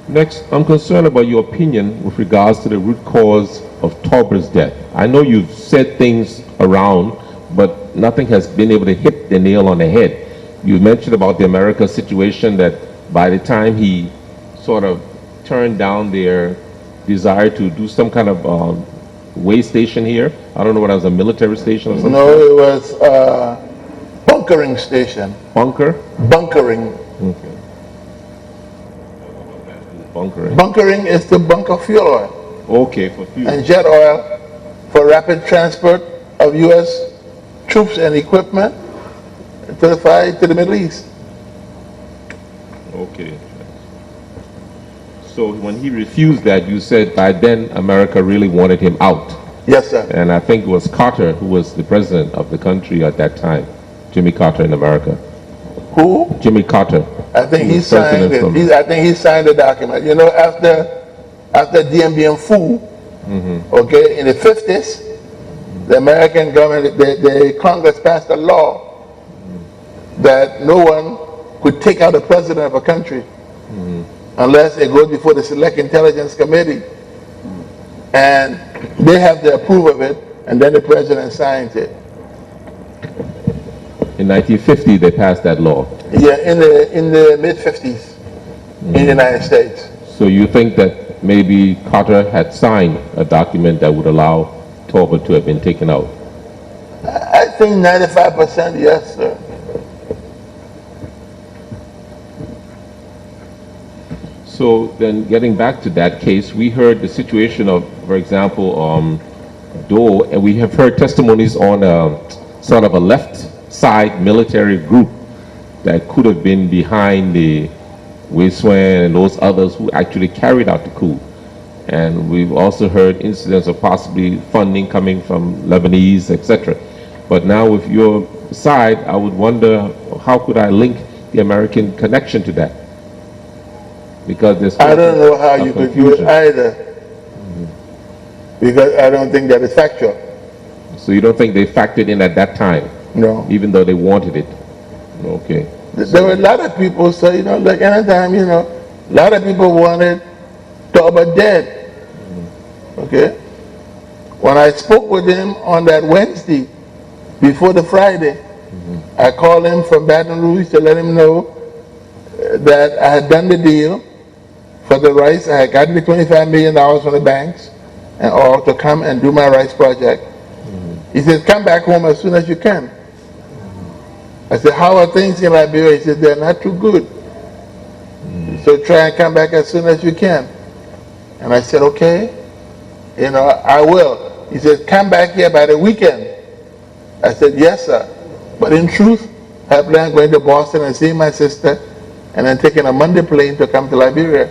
Next, I'm concerned about your opinion with regards to the root cause of Tolbert's death. I know you've said things around, but nothing has been able to hit the nail on the head. You mentioned about the America situation, that by the time he sort of turned down their desire to do some kind of way station here, I don't know what it was, a military station or something? No, it was bunkering station. Bunker? Bunkering. Okay. Bunkering. Bunkering is to bunker fuel oil. Okay, for fuel. And jet oil for rapid transport of U.S. troops and equipment to the fight to the Middle East. Okay. So when he refused that, you said by then America really wanted him out. Yes, sir. And I think it was Carter who was the president of the country at that time. Jimmy Carter in America. Who? Jimmy Carter. I think he signed it. I think he signed the document. You know, after DMB and Fu, okay, in the 50s, the American government, the Congress passed a law that no one could take out the president of a country unless it goes before the Select Intelligence Committee. And they have to approve of it, and then the president signs it. In 1950, they passed that law. Yeah, in the mid-50s in the United States. So you think that maybe Carter had signed a document that would allow Tolbert to have been taken out? I think 95% yes, sir. So then getting back to that case, we heard the situation of, for example, Doe, and we have heard testimonies on sort of a left side military group that could have been behind the Wiswan and those others who actually carried out the coup. And we've also heard incidents of possibly funding coming from Lebanese, etc. But now with your side, I would wonder, how could I link the American connection to that? Because there's I don't know how you could do it either, because I don't think that is factual. So you don't think they factored in at that time? No. Even though they wanted it? Okay. There were a lot of people, so, you know, like anytime, you know, a lot of people wanted Tolbert dead. Okay? When I spoke with him on that Wednesday, before the Friday, I called him from Baton Rouge to let him know that I had done the deal for the rice. I had gotten the $25 million from the banks and all to come and do my rice project. He said, come back home as soon as you can. I said, how are things in Liberia? He said, they're not too good. So try and come back as soon as you can. And I said, okay, you know, I will. He said, come back here by the weekend. I said, yes, sir. But in truth, I plan on going to Boston and seeing my sister, and then taking a Monday plane to come to Liberia.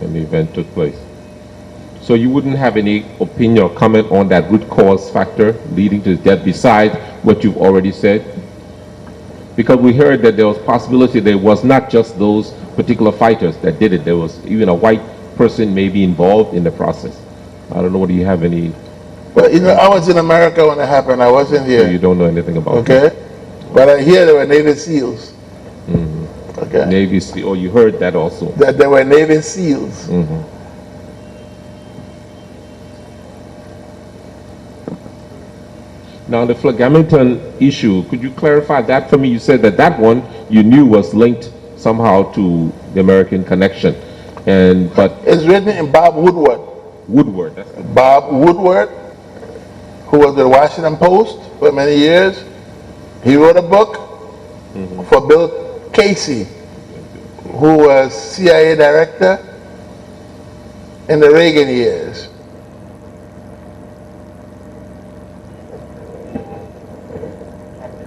And the event took place. So you wouldn't have any opinion or comment on that root cause factor leading to death besides what you've already said? Because we heard that there was possibility there was not just those particular fighters that did it. There was even a white person maybe involved in the process. I don't know, whether you have any... Well, you know, I was in America when it happened. I wasn't here. So you don't know anything about it? Okay. But I hear there were Navy SEALs. Okay. Navy SEAL, oh, you heard that also? That there were Navy SEALs. Now, the Flagamiton issue, could you clarify that for me? You said that that one you knew was linked somehow to the American connection, but it's written in Bob Woodward. Woodward, that's the... Bob Woodward, who was the Washington Post for many years, he wrote a book for Bill Casey, who was CIA director in the Reagan years.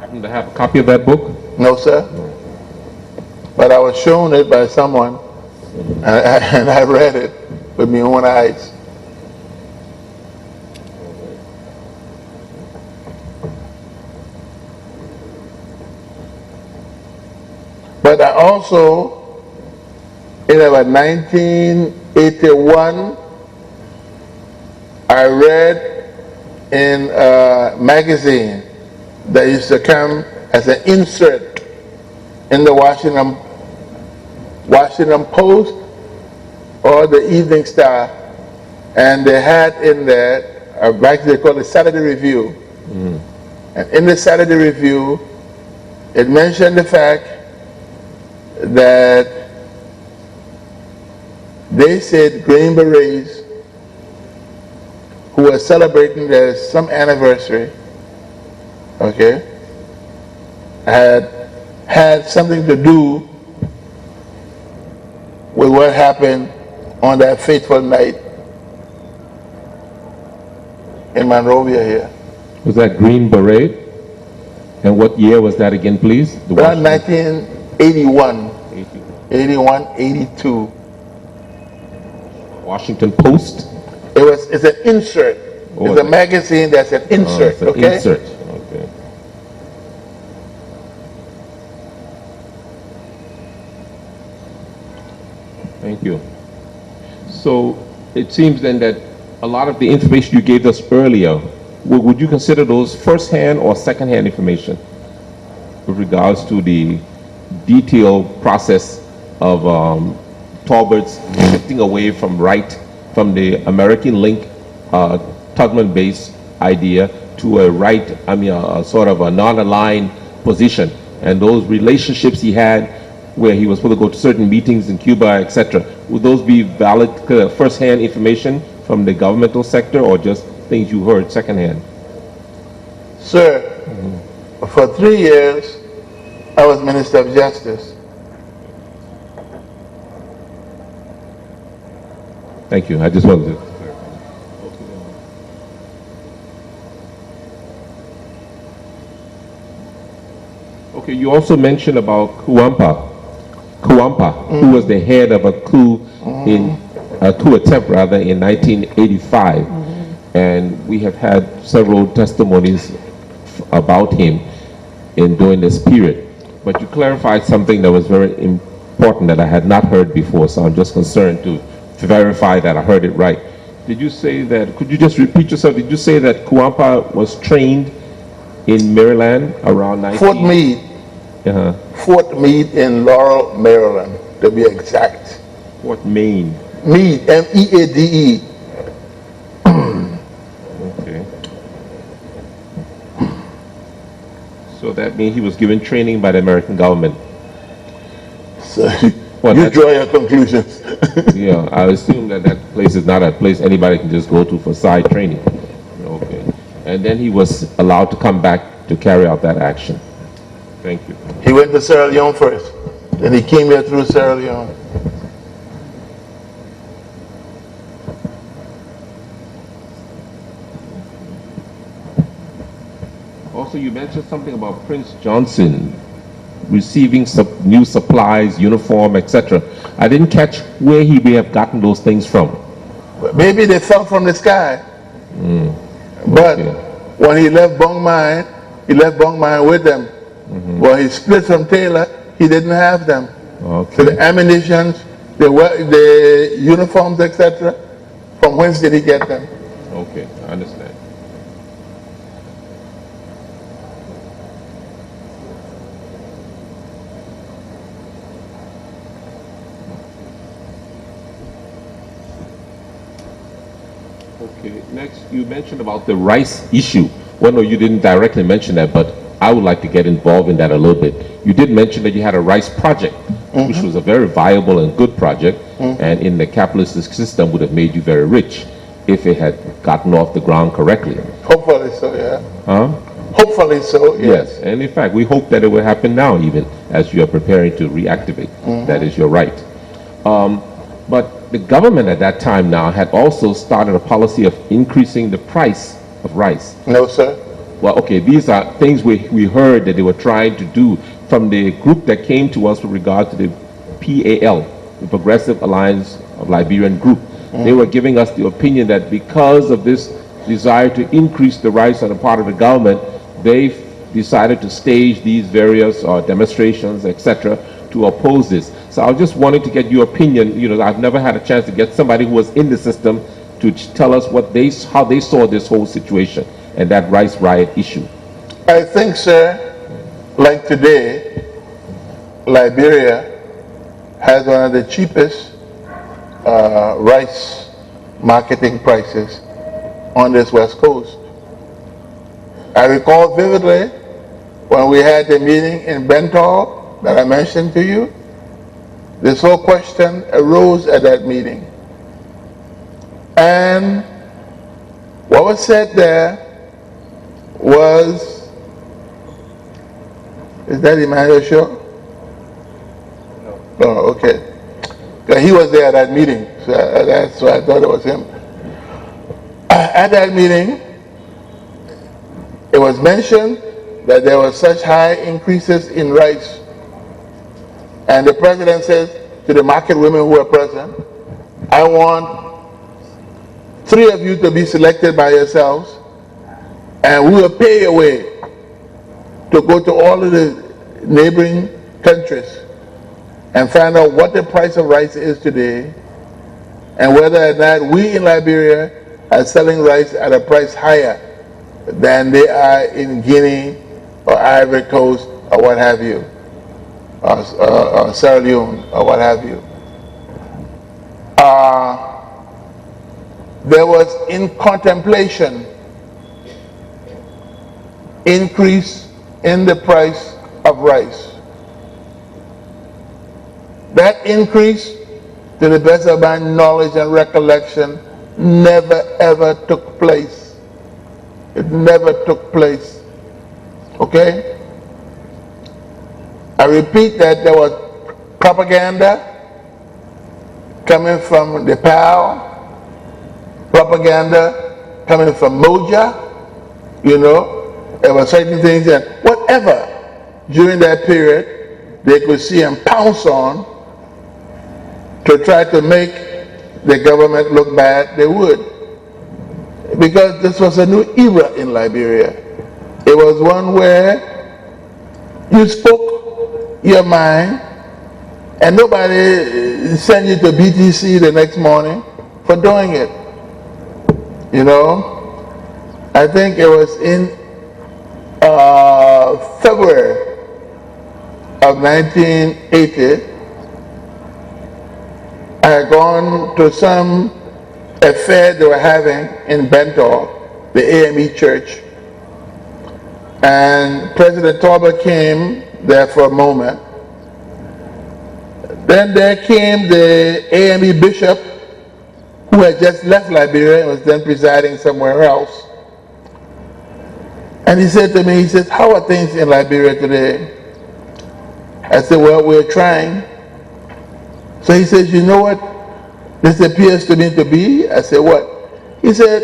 Happen to have a copy of that book? No, sir. But I was shown it by someone, and I read it with my own eyes. But I also, in about 1981, I read in a magazine that used to come as an insert in the Washington Washington Post or the Evening Star, and they had in there a back they call it Saturday Review. And in the Saturday Review, it mentioned the fact that they said Green Berets, who were celebrating their some anniversary, okay, had something to do with what happened on that fateful night in Monrovia here. Was that Green Beret? And what year was that again, please? The Around Washington- 1981, 81, 82. Washington Post? It's an insert. Oh, It's a magazine that's an insert, It's an okay? insert. Okay. Thank you. So it seems then that a lot of the information you gave us earlier, would you consider those first-hand or second-hand information with regards to the detailed process of Tolbert's shifting away from the American link, Tubman-based idea to a sort of a non-aligned position, and those relationships he had where he was supposed to go to certain meetings in Cuba, etc. Would those be valid first-hand information from the governmental sector, or just things you heard second-hand? Sir, for 3 years, I was Minister of Justice. Thank you. I just wanted to. Okay, you also mentioned about Kuampa, who was the head of a coup attempt rather in 1985, and we have had several testimonies about him during this period. But you clarified something that was very important that I had not heard before, so I'm just concerned to verify that I heard it right. Did you say that? Could you just repeat yourself? Did you say that Kuampa was trained in Maryland around 19? Fort Meade. Fort Meade in Laurel, Maryland, to be exact. Fort Maine. Meade, M-E-A-D-E. Okay. So that means he was given training by the American government. So Well, you draw your conclusions. Yeah, I assume that that place is not a place anybody can just go to for side training. Okay. And then he was allowed to come back to carry out that action. Thank you. He went to Sierra Leone first, then he came here through Sierra Leone. Also, you mentioned something about Prince Johnson receiving new supplies, uniform, etc. I didn't catch where he may have gotten those things from. Maybe they fell from the sky. But Okay. when he left Bong Mai with them. When he split from Taylor, he didn't have them. Okay. So the ammunition, the uniforms, etc., from whence did he get them? Okay, I understand. Okay, next you mentioned about the rice issue. Well, no, you didn't directly mention that, but I would like to get involved in that a little bit. You did mention that you had a rice project, which was a very viable and good project, and in the capitalistic system would have made you very rich if it had gotten off the ground correctly. Hopefully so, yeah. Huh? Hopefully so, yes. Yes, and in fact, we hope that it will happen now even as you are preparing to reactivate. That is your right. But the government at that time now had also started a policy of increasing the price of rice. No, sir. Well, okay, these are things we heard that they were trying to do from the group that came to us with regard to the PAL, the Progressive Alliance of Liberian Group. They were giving us the opinion that because of this desire to increase the rights on the part of the government, they decided to stage these various demonstrations, etc., to oppose this. So I just wanted to get your opinion. You know, I've never had a chance to get somebody who was in the system to tell us how they saw this whole situation and that rice riot issue. I think, sir, like today, Liberia has one of the cheapest rice marketing prices on this West Coast. I recall vividly when we had the meeting in Bentall that I mentioned to you. This whole question arose at that meeting. And what was said there was, is that Emmanuel Shaw? No. Oh, okay. He was there at that meeting, so I thought it was him. At that meeting, it was mentioned that there were such high increases in rice. And the president says to the market women who were present, I want 3 of you to be selected by yourselves, and we will pay your way to go to all of the neighboring countries and find out what the price of rice is today, and whether or not we in Liberia are selling rice at a price higher than they are in Guinea or Ivory Coast or what have you, or Sierra Leone or what have you. There was in contemplation increase in the price of rice. That increase, to the best of my knowledge and recollection, never ever took place. It never took place. Okay? I repeat that there was propaganda coming from the PAL, propaganda coming from Moja, you know, there were certain things that whatever during that period they could see and pounce on to try to make the government look bad, they would. Because this was a new era in Liberia. It was one where you spoke your mind and nobody sent you to BTC the next morning for doing it. You know, I think it was in February of 1980, I had gone to some affair they were having in Bentall, the AME church, and President Tolbert came there for a moment. Then there came the AME bishop who had just left Liberia and was then presiding somewhere else. And he said to me, he says, how are things in Liberia today? I said, well, we're trying. So he says, you know what this appears to me to be? I said, what? He said,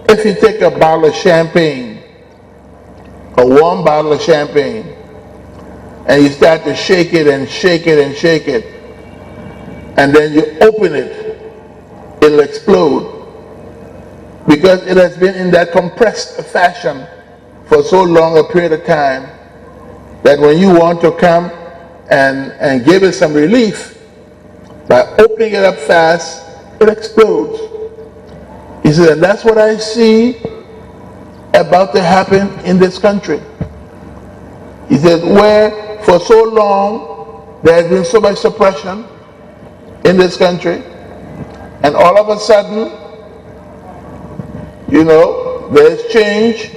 if you take a bottle of champagne, a warm bottle of champagne, and you start to shake it and shake it and shake it, and then you open it, it'll explode. Because it has been in that compressed fashion for so long a period of time that when you want to come and give it some relief, by opening it up fast, it explodes. He said, and that's what I see about to happen in this country. He said, where for so long there has been so much suppression in this country, and all of a sudden, you know, there's change,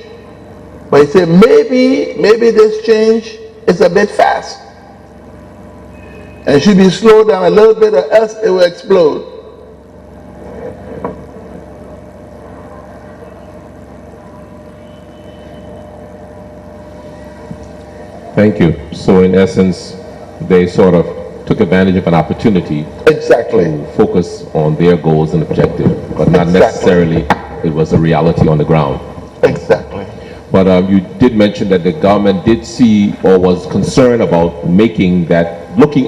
but he said, maybe this change is a bit fast. And it should be slowed down a little bit or else it will explode. Thank you. So in essence, they sort of took advantage of an opportunity Exactly. to focus on their goals and objectives, but not Exactly. necessarily it was a reality on the ground. Exactly. But you did mention that the government did see or was concerned about looking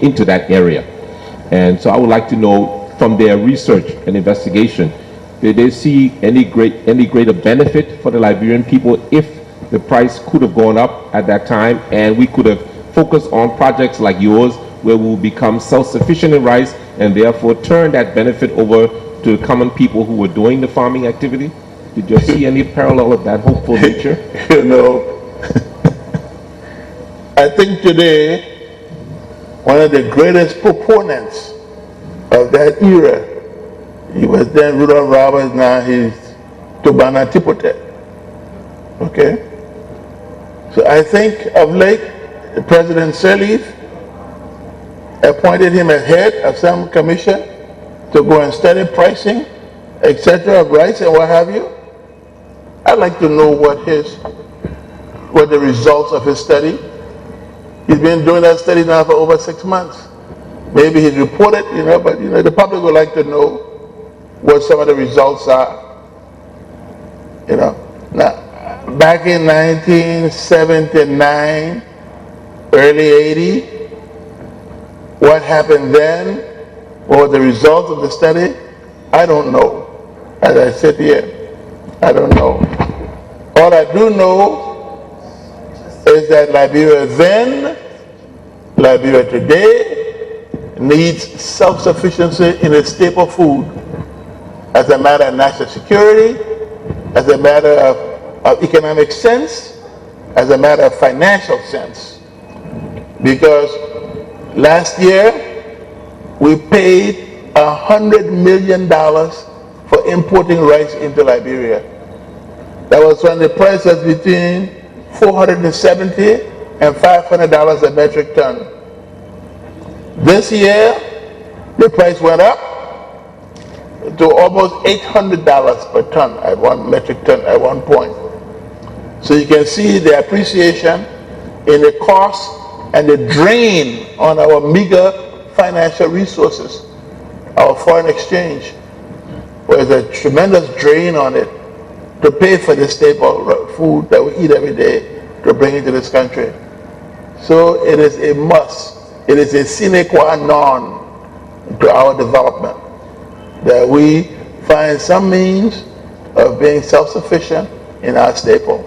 into that area. And so I would like to know from their research and investigation, did they see any greater benefit for the Liberian people if the price could have gone up at that time and we could have focused on projects like yours where we will become self-sufficient in rice and therefore turn that benefit over to common people who were doing the farming activity? Did you see any parallel of that hopeful nature? You know, I think today one of the greatest proponents of that era. He was then Rudolph Roberts, now he's Tubman Tipote. Okay? So I think of late, the President Sirleaf appointed him as head of some commission to go and study pricing, etc., of rice and what have you. I'd like to know what the results of his study. He's been doing that study now for over 6 months. Maybe he's reported, but the public would like to know what some of the results are. Now, back in 1979, early 80, what happened then? What were the results of the study? I don't know. As I sit here, I don't know. All I do know is that Liberia then, Liberia today, needs self-sufficiency in its staple food as a matter of national security, as a matter of economic sense, as a matter of financial sense. Because last year, we paid $100 million for importing rice into Liberia. That was when the price was between $470 and $500 a metric ton. This year, the price went up to almost $800 per ton at 1 metric ton at one point. So you can see the appreciation in the cost and the drain on our meager financial resources, our foreign exchange. There's a tremendous drain on it to pay for the staple food that we eat every day to bring into this country. So it is a must. It is a sine qua non to our development that we find some means of being self-sufficient in our staple.